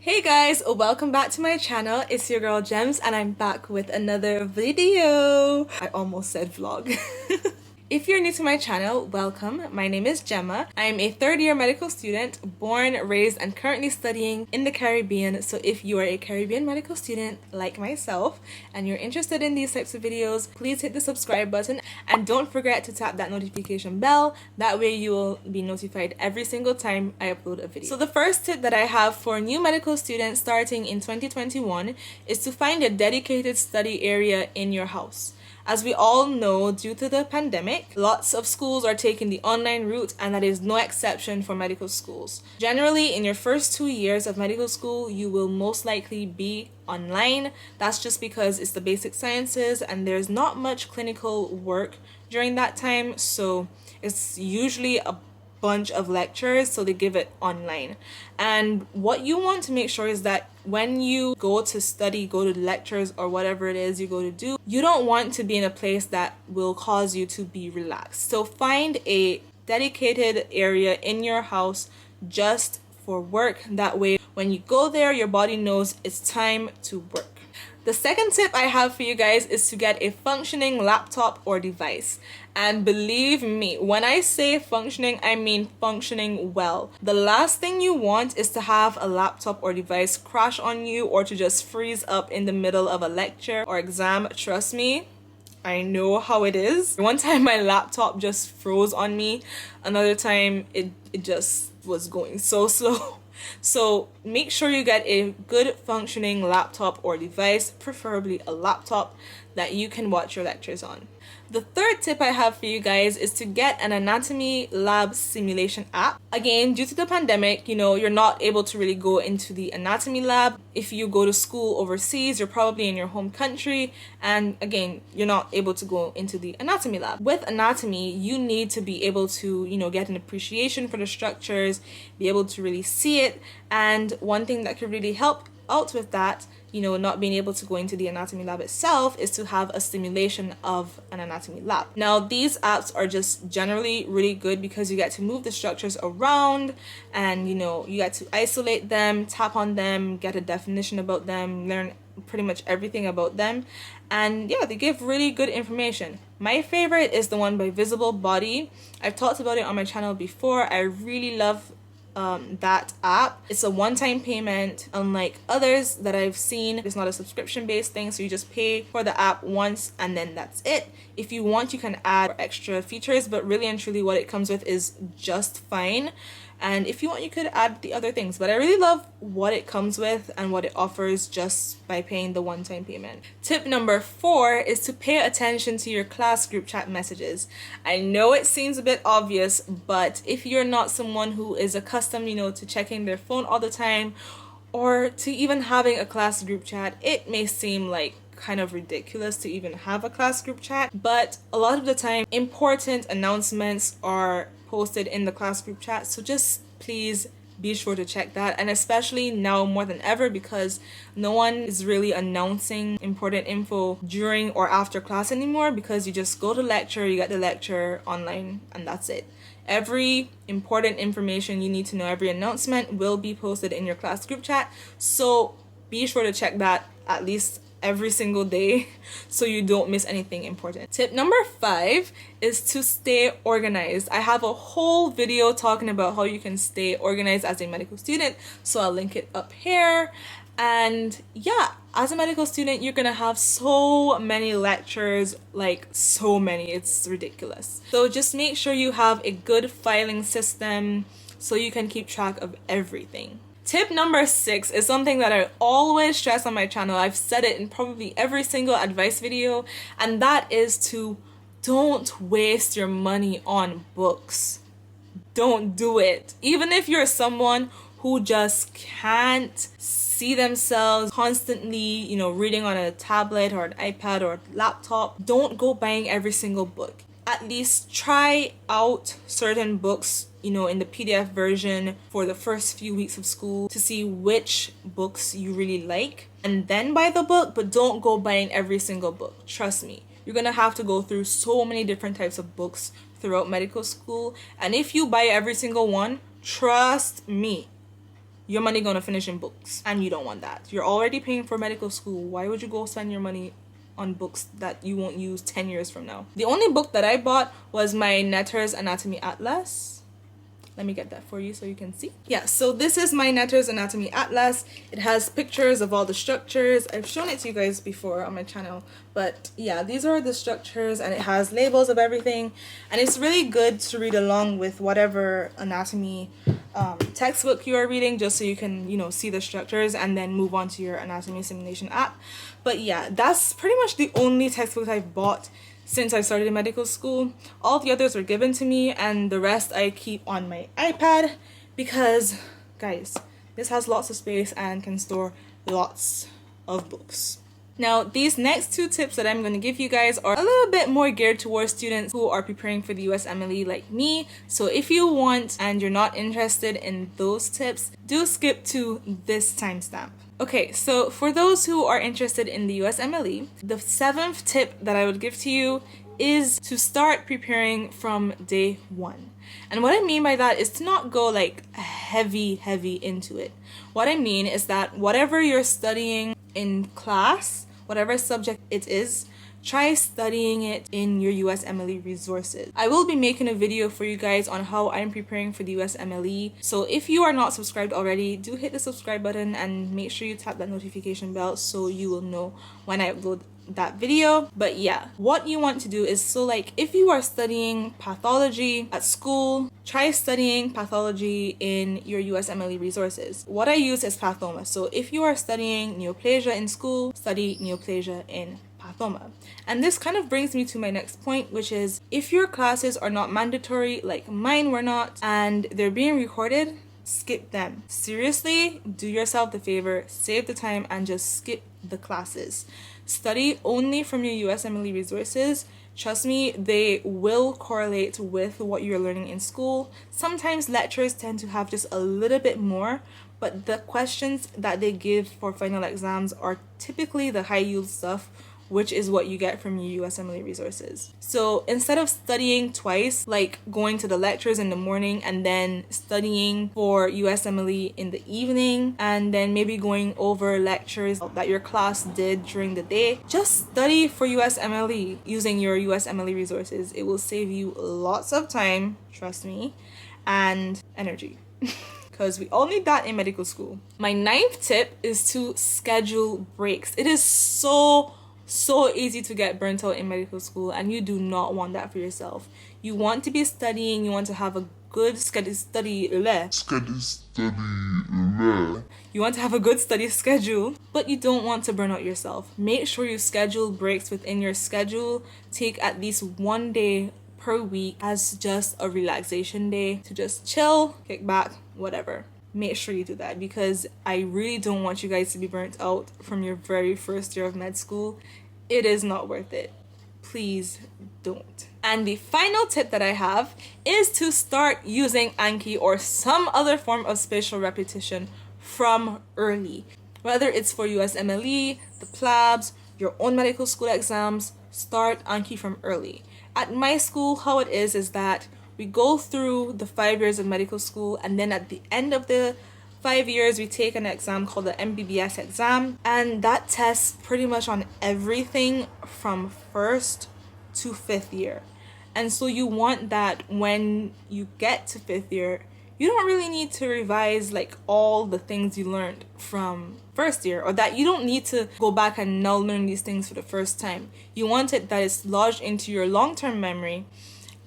Hey guys, welcome back to my channel. It's your girl Gems and I'm back with another video. I almost said vlog. If you're new to my channel, welcome. My name is Gema. I'm a third-year medical student, born, raised, and currently studying in the Caribbean. So if you are a Caribbean medical student like myself and you're interested in these types of videos, please hit the subscribe button and don't forget to tap that notification bell. That way you will be notified every single time I upload a video. So the first tip that I have for new medical students starting in 2021 is to find a dedicated study area in your house. As we all know, due to the pandemic, lots of schools are taking the online route, and that is no exception for medical schools. Generally, in your first 2 years of medical school, you will most likely be online. That's just because it's the basic sciences and there's not much clinical work during that time, so it's usually a bunch of lectures, so they give it online. And what you want to make sure is that when you go to study, go to lectures or whatever it is you go to do, you don't want to be in a place that will cause you to be relaxed. So find a dedicated area in your house just for work. That way when you go there, your body knows it's time to work. The second tip I have for you guys is to get a functioning laptop or device. And believe me, when I say functioning, I mean functioning well. The last thing you want is to have a laptop or device crash on you or to just freeze up in the middle of a lecture or exam. Trust me, I know how it is. One time my laptop just froze on me. Another time it just was going so slow. So make sure you get a good functioning laptop or device, preferably a laptop that you can watch your lectures on. The third tip I have for you guys is to get an anatomy lab simulation app. Again, due to the pandemic, you're not able to really go into the anatomy lab. If you go to school overseas, you're probably in your home country, and again, you're not able to go into the anatomy lab. With anatomy, you need to be able to, get an appreciation for the structures, be able to really see it, and one thing that could really help out with that, not being able to go into the anatomy lab itself, is to have a simulation of an anatomy lab. Now, these apps are just generally really good because you get to move the structures around and, you get to isolate them, tap on them, get a definition about them, learn pretty much everything about them. And yeah, they give really good information. My favorite is the one by Visible Body. I've talked about it on my channel before. I really love that app. It's a one-time payment, unlike others that I've seen. It's not a subscription-based thing, so you just pay for the app once and then that's it. If you want, you can add extra features, but really and truly what it comes with is just fine. And if you want, you could add the other things, but I really love what it comes with and what it offers just by paying the one-time payment. Tip number 4 is to pay attention to your class group chat messages. I know it seems a bit obvious, but if you're not someone who is accustomed, to checking their phone all the time or to even having a class group chat, it may seem like kind of ridiculous to even have a class group chat, but a lot of the time important announcements are posted in the class group chat, so just please be sure to check that. And especially now more than ever, because no one is really announcing important info during or after class anymore, because you just go to lecture, you get the lecture online, and that's it. Every important information you need to know, every announcement will be posted in your class group chat, so be sure to check that at least every single day so you don't miss anything important. Tip number 5 is to stay organized. I have a whole video talking about how you can stay organized as a medical student, so I'll link it up here. And yeah, as a medical student, you're gonna have so many lectures, like so many, it's ridiculous. So just make sure you have a good filing system so you can keep track of everything. Tip number 6 is something that I always stress on my channel. I've said it in probably every single advice video, and that is to don't waste your money on books. Don't do it. Even if you're someone who just can't see themselves constantly, reading on a tablet or an iPad or laptop, don't go buying every single book. At least try out certain books, in the PDF version for the first few weeks of school to see which books you really like, and then buy the book, but don't go buying every single book. Trust me, you're gonna have to go through so many different types of books throughout medical school, and if you buy every single one, trust me, your money gonna finish in books, and you don't want that. You're already paying for medical school. Why would you go spend your money on books that you won't use 10 years from now? The only book that I bought was my Netter's Anatomy Atlas. Let me get that for you so you can see. Yeah, so this is my Netter's Anatomy Atlas. It has pictures of all the structures. I've shown it to you guys before on my channel, but yeah, these are the structures, and it has labels of everything, and it's really good to read along with whatever anatomy textbook you are reading, just so you can, you know, see the structures and then move on to your anatomy simulation app. But yeah, that's pretty much the only textbook I've bought since I started medical school. All the others were given to me, and the rest I keep on my iPad because, guys, this has lots of space and can store lots of books. Now, these next two tips that I'm going to give you guys are a little bit more geared towards students who are preparing for the USMLE like me. So if you want and you're not interested in those tips, do skip to this timestamp. Okay, so for those who are interested in the USMLE, the 7th tip that I would give to you is to start preparing from day 1. And what I mean by that is to not go like heavy into it. What I mean is that whatever you're studying in class, whatever subject it is, try studying it in your USMLE resources. I will be making a video for you guys on how I'm preparing for the USMLE. So if you are not subscribed already, do hit the subscribe button and make sure you tap that notification bell so you will know when I upload that video. But yeah, what you want to do is, so like if you are studying pathology at school, try studying pathology in your USMLE resources. What I use is Pathoma. So if you are studying neoplasia in school, study neoplasia in Pathoma. And this kind of brings me to my next point, which is if your classes are not mandatory like mine were not, and they're being recorded, skip them. Seriously, do yourself the favor, save the time, and just skip the classes. Study only from your USMLE resources. Trust me, they will correlate with what you're learning in school. Sometimes lecturers tend to have just a little bit more, but the questions that they give for final exams are typically the high yield stuff, which is what you get from your USMLE resources. So instead of studying twice, like going to the lectures in the morning and then studying for USMLE in the evening, and then maybe going over lectures that your class did during the day, just study for USMLE using your USMLE resources. It will save you lots of time, trust me, and energy. Because we all need that in medical school. My 9th tip is to schedule breaks. It is so easy to get burnt out in medical school, and you do not want that for yourself. You want to be studying, you want to have a good you want to have a good study schedule, but you don't want to burn out yourself. Make sure you schedule breaks within your schedule. Take at least 1 day per week as just a relaxation day to just chill, kick back, whatever. Make sure you do that, because I really don't want you guys to be burnt out from your very first year of med school. It is not worth it. Please don't. And the final tip that I have is to start using Anki or some other form of spatial repetition from early. Whether it's for USMLE, the PLABs, your own medical school exams, start Anki from early. At my school, how it is that we go through the 5 years of medical school, and then at the end of the 5 years, we take an exam called the MBBS exam, and that tests pretty much on everything from 1st to 5th year. And so you want that when you get to 5th year, you don't really need to revise like all the things you learned from 1st year, or that you don't need to go back and now learn these things for the first time. You want it that it's lodged into your long-term memory,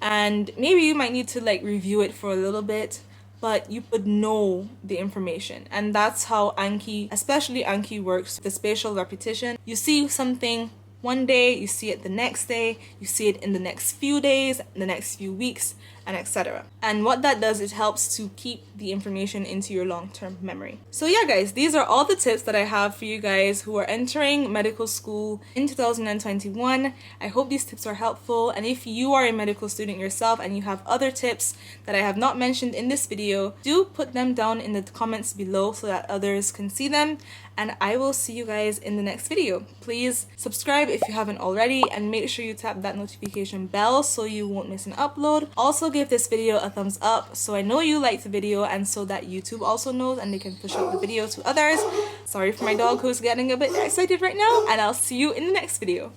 and maybe you might need to like review it for a little bit, but you would know the information. And that's how Anki, especially Anki, works. The spatial repetition, you see something one day, you see it the next day, you see it in the next few days, the next few weeks, and etc. And what that does, it helps to keep the information into your long-term memory. So yeah guys, these are all the tips that I have for you guys who are entering medical school in 2021. I hope these tips are helpful, and if you are a medical student yourself and you have other tips that I have not mentioned in this video, do put them down in the comments below so that others can see them, and I will see you guys in the next video. Please subscribe if you haven't already, and make sure you tap that notification bell so you won't miss an upload. Also give give this video a thumbs up so I know you liked the video and so that YouTube also knows and they can push out the video to others. Sorry for my dog who's getting a bit excited right now, and I'll see you in the next video.